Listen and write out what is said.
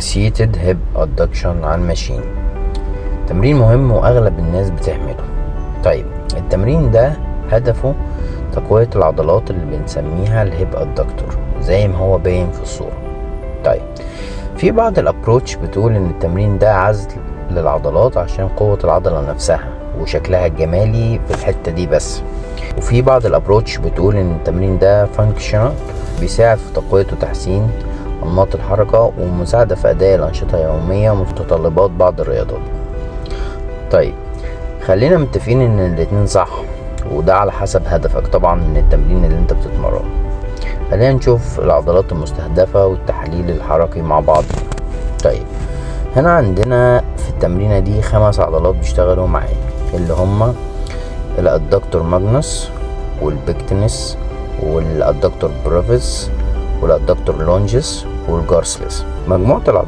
seated hip adduction على الماشين. تمرين مهم واغلب الناس بتعمله. طيب التمرين ده هدفه تقوية العضلات اللي بنسميها الهيب ادكتور زي ما هو باين في الصورة. طيب في بعض الابروتش بتقول ان التمرين ده عزل للعضلات عشان قوة العضلة نفسها وشكلها الجمالي في الحتة دي بس. وفي بعض الابروتش بتقول ان التمرين ده فانكشنال بيساعد في تقوية وتحسين انماط الحركة ومساعدة في اداء الانشطة اليومية ومتطلبات بعض الرياضات. طيب خلينا متفقين ان الاتنين صح، وده على حسب هدفك طبعا من التمرين اللي انت بتتمرنه. خلينا نشوف العضلات المستهدفة والتحليل الحركي مع بعض. طيب هنا عندنا في التمرينة دي 5 عضلات بيشتغلوا معايا اللي هما الادكتور ماجنوس والبيكتينس والادكتور بريفيس والادكتور لونجس والجارسلس. مجموعة